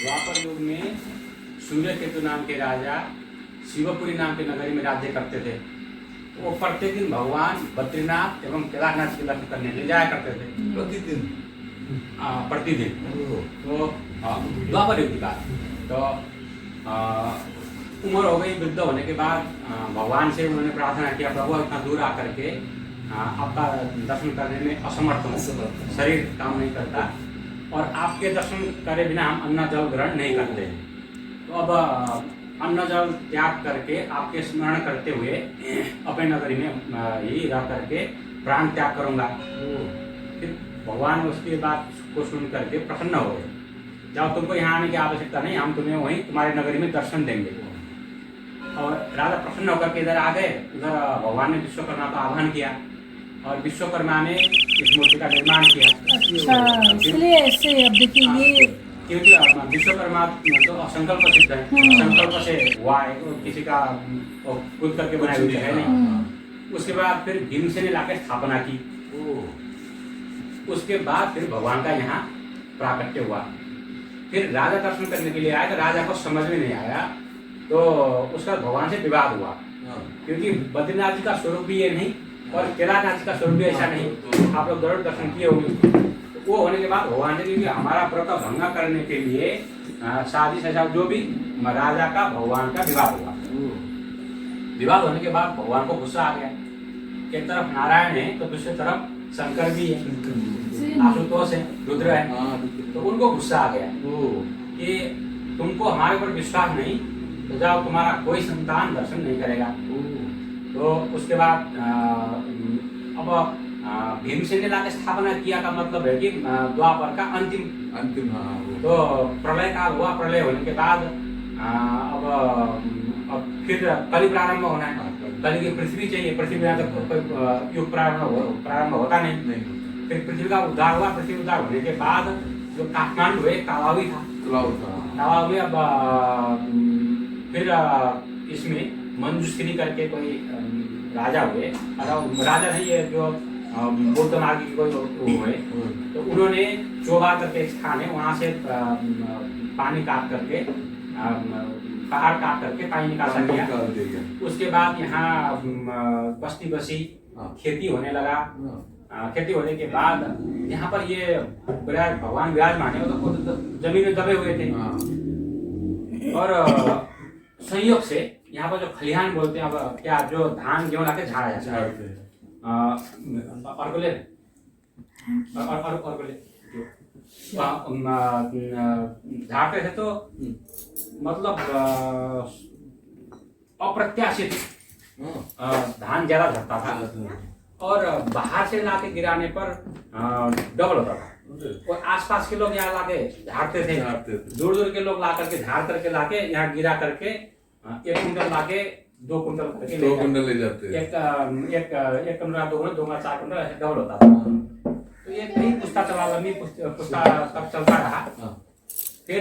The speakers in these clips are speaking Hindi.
द्वापर युग में सूर्य केतु नाम के राजा शिवपुरी नाम के नगरी में राज्य करते थे। वो प्रत्येक दिन भगवान बद्रीनाथ एवं केदारनाथ के दर्शन करने ले जाया करते थे प्रतिदिन। प्रतिदिन। तो द्वापर युग की बात। तो उम्र हो गई, वृद्ध होने के बाद भगवान से उन्होंने प्रार्थना किया, प्रभु इतना दूर आकर के आपका दर्शन करने में असमर्थ हूँ, शरीर काम नहीं करता और आपके दर्शन करे बिना हम अन्न जल ग्रहण नहीं करते। तो अब अन्न जल त्याग करके आपके स्मरण करते हुए अपने नगरी में ही रह करके प्राण त्याग करूंगा। फिर भगवान उसकी बात को सुन करके प्रसन्न हो गए। जब तुमको यहाँ आने की आवश्यकता नहीं, हम तुम्हें वहीं तुम्हारे नगरी में दर्शन देंगे। और राजा प्रसन्न होकर के इधर आ गए। उधर भगवान ने विश्वकर्मा का आह्वान किया और विश्वकर्मा ने इस मूर्ति का निर्माण किया। अच्छा, इसलिए ऐसे अब देखिए ये क्योंकि विश्वकर्मा तो संकल्प सिद्ध है, संकल्प से हुआ है, किसी का खुद करके बनाई हुई है नहीं। उसके बाद फिर भीमसेन ने लाकर स्थापना की। उसके बाद फिर भगवान का यहाँ प्राकट्य हुआ। फिर राजा दर्शन करने के लिए आया तो राजा को समझ में नहीं आया, तो उसका भगवान से विवाद हुआ। क्योंकि बद्रीनाथ जी का स्वरूप भी ये नहीं और केदारनाथ जी का स्वरूप भी ऐसा नहीं। आप लोग जरूर दर्शन किए होंगे। वो होने के बाद भगवान ने क्योंकि हमारा व्रत भंग करने के लिए साजिश ऐसा जो भी राजा का भगवान का विवाद हुआ। विवाद होने के बाद भगवान को गुस्सा आ गया। एक तरफ नारायण है तो दूसरी तरफ शंकर भी है, आशुतोष है, रुद्र है। तो उनको गुस्सा आ गया कि तुमको हमारे ऊपर विश्वास नहीं तो जाओ, तुम्हारा कोई संतान दर्शन नहीं करेगा। तो उसके बाद अब भीमसेन ने लाके स्थापना किया का मतलब है कि द्वापर का अंतिम। तो प्रलय काल हुआ। प्रलय होने के बाद अब फिर कलि प्रारंभ होना है। कलि की पृथ्वी चाहिए, पृथ्वी में कोई युग प्रारंभ होता नहीं। फिर पृथ्वी का उद्धार हुआ। पृथ्वी उद्धार होने के बाद जो काठमांडू है तालावी था। तालावी अब फिर इसमें मंजुश्री करके कोई राजा हुए, राजा नहीं है जो बौद्ध मार्ग की कोई हुए। तो उन्होंने चोबा करके एक स्थान है, वहां से पानी काट करके पहाड़ काट करके पानी निकाला गया। उसके बाद यहाँ बस्ती बसी, खेती होने लगा। खेती होने के बाद यहाँ पर ये भगवान विराजमान है, तो जमीन में दबे हुए थे। और संयोग से यहाँ पर जो खलिहान बोलते हैं, अब क्या जो धान गेहूं लाके झाड़ा जाता है और बोले झाड़ते थे तो मतलब अप्रत्याशित धान ज्यादा झड़ता था और बाहर से लाके गिराने पर डबल होता था। और आसपास के लोग यहाँ लाके झाड़ते थे, दूर दूर के लोग ला करके झाड़ करके लाके यहाँ गिरा करके 1 कुंटल लाके 2 कुंटल करके 2 कुंटल ले जाते हैं। एक कुंटल 2 कुंटल 2 कुंटल 4 कुंटल ऐसे डबल होता था। तो ये कहीं पुस्ता चला, लंबी पुस्ता तब चलता रहा। फिर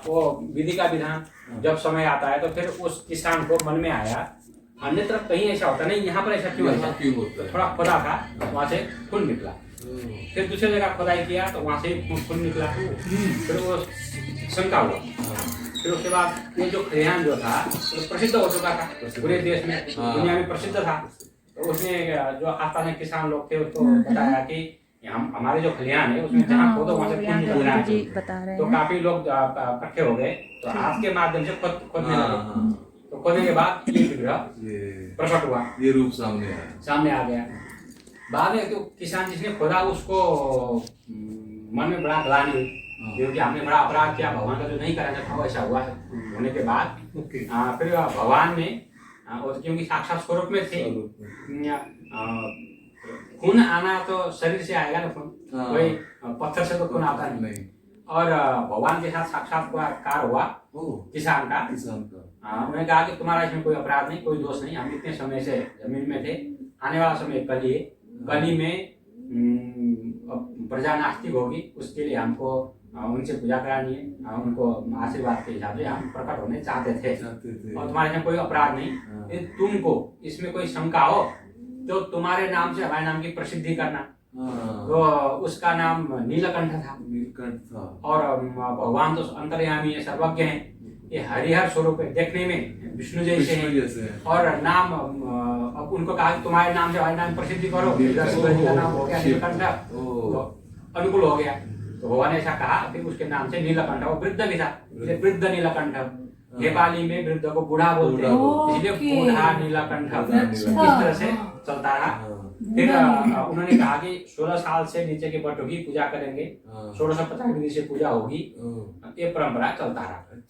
वो विधि का विधान जब समय आता है तो फिर उस किसान को मन में आया, अन्य तरफ कहीं ऐसा होता नहीं, यहाँ पर ऐसा क्यों होता है। थोड़ा खोदा था, वहां से खून निकला। फिर दूसरी जगह खोदाई किया तो वहां से खून निकला। फिर वो शंका हुआ। फिर उसके बाद ये जो खलिहान जो था तो प्रसिद्ध हो चुका था पूरे देश में, दुनिया में प्रसिद्ध था। तो उसने जो आसपास में किसान लोग थे उसको बताया कि हम हमारे जो खलिहान है उसमें जहाँ खोदो वहाँ से खून निकल रहा है। तो काफी लोग इकट्ठे हो गए, तो हाथ के माध्यम से खोदने लगे। तो खोदने के बाद ये विग्रह प्रकट हुआ, ये रूप सामने आ गया। बाद में तो किसान जिसने खोदा उसको मन में बड़ा ग्लानि हुई, क्योंकि हमने बड़ा अपराध किया, भगवान का जो नहीं कराना था ऐसा हुआ। होने के बाद फिर भगवान ने, क्योंकि साक्षात स्वरूप में थे, खून आना तो शरीर से आएगा ना, खून कोई पत्थर से तो खून आता नहीं। और भगवान के साथ साक्षात्कार हुआ किसान का। उन्होंने कहा कि तुम्हारा इसमें कोई अपराध नहीं, कोई दोष नहीं, हम इतने समय से जमीन में थे, आने वाला समय कली है, कली में प्रजा नास्तिक होगी, उसके लिए हमको उनसे पूजा करानी है, उनको आशीर्वाद के हिसाब से हम प्रकट होने चाहते थे। और तुम्हारे में कोई अपराध नहीं, तुमको इसमें कोई शंका हो तो तुम्हारे नाम से हमारे नाम की प्रसिद्धि करना, तो उसका नाम नीलकंठ था। नीलकंठ था। और भगवान तो अंतर्यामी है, सर्वज्ञ है। ये हरिहर स्वरूप है, देखने में विष्णु जैसे हैं। और नाम अब उनको कहा कि तुम्हारे नाम से हमारे नाम प्रसिद्धि करो, का नाम हो गया नीलकंठ, तो अनुकूल हो गया। तो भगवान ने ऐसा कहा, फिर उसके नाम से नीलकंठ, वो वृद्ध भी था, वृद्ध नीलकंठ। नेपाली में वृद्ध को बूढ़ा बोलते हैं, इसलिए बूढ़ा नीलकंठ इस तरह से चलता रहा। फिर उन्होंने कहा कि 16 साल से नीचे के बटों की पूजा करेंगे, 1650 डिग्री से पूजा होगी, ये परंपरा चलता रहा।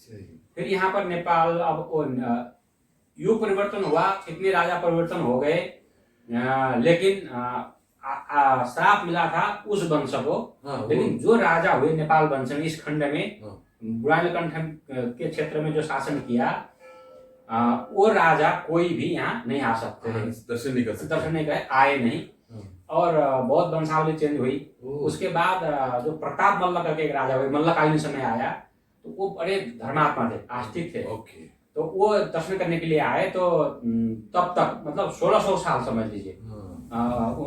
फिर यहाँ पर नेपाल अब युग परिवर्तन हुआ, कितने राजा परिवर्तन हो गए, लेकिन श्राप मिला था उस वंश को। लेकिन जो राजा हुए नेपाल वंश में, इस खंड में बुढ़ा नीलकंठ के क्षेत्र में जो शासन किया, वो राजा कोई भी यहाँ नहीं आ सकते, दर्शन नहीं कर सकते, दर्शन नहीं करे, आए नहीं। और बहुत वंशावली चेंज हुई। उसके बाद जो प्रताप मल्ल करके एक राजा हुए, मल्लकालीन समय आया, तो वो बड़े धर्मात्मा थे, आस्तिक थे। तो वो दर्शन करने के लिए आए, तो तब तक मतलब 1600 साल समझ लीजिए,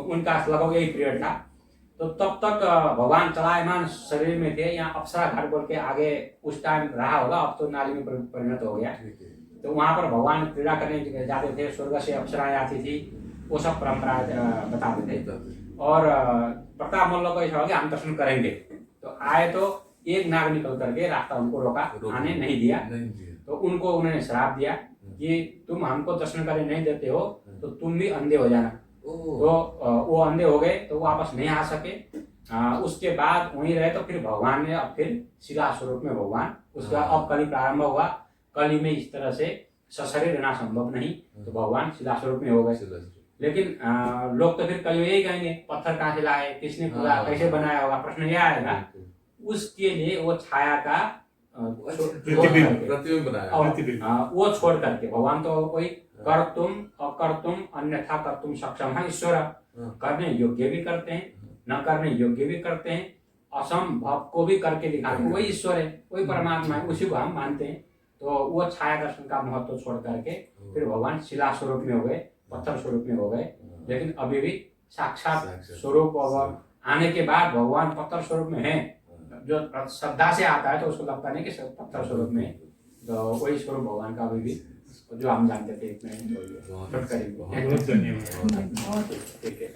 उनका लगभग यही पीरियड था। तो तब तक भगवान चलायमान शरीर में थे। यहाँ अप्सरा घाट बोल के आगे उस टाइम रहा होगा, अब तो नाली में परिणत हो गया। तो वहां पर भगवान क्रीड़ा करने जाते थे, स्वर्ग से अप्सराएं आती थी, वो सब परंपरा बताते थे। और प्रताप मल्ल को ऐसा हो गया हम दर्शन करेंगे, तो आए तो एक नाग निकल करके रास्ता उनको रोका, आने नहीं दिया। तो उनको उन्होंने श्राप दिया कि तुम हमको दर्शन करने नहीं देते हो, तो तुम भी अंधे हो जाना। तो वो अंधे हो गए, तो वापस नहीं आ सके। उसके बाद वहीं रहे। तो फिर भगवान ने अब फिर शिला स्वरूप में भगवान, उसका अब कली प्रारंभ हुआ। कली में इस तरह से सशरीर रहना संभव नहीं, तो भगवान शिला स्वरूप में हो गए। लेकिन लोग तो फिर कल यही कहेंगे पत्थर कहाँ से लाए, किसने पूरा कैसे बनाया होगा, प्रश्न यह आएगा। उसके लिए वो छाया का प्रतिबिंब बनाया, वो छोड़ करके भगवान तो कोई कर्तुम अकर्तुम अन्यथा कर्तुम सक्षम है ईश्वर। करने योग्य भी करते हैं, न करने योग्य भी करते हैं, असंभव को भी करके दिखाते हैं। वही ईश्वर है, वही परमात्मा है, उसी को हम मानते हैं। तो वो छाया दर्शन का महत्व छोड़ करके फिर भगवान शिला स्वरूप में हो गए, पत्थर स्वरूप में हो गए। लेकिन अभी भी साक्षात स्वरूप आने के बाद भगवान पत्थर स्वरूप में है। जो श्रद्धा से आता है तो उसको लगता नहीं कि पत्थर स्वरूप में, तो वही स्वरूप भगवान का अभी भी जो हम जानते थे इतना ही। बहुत धन्यवाद। ठीक है।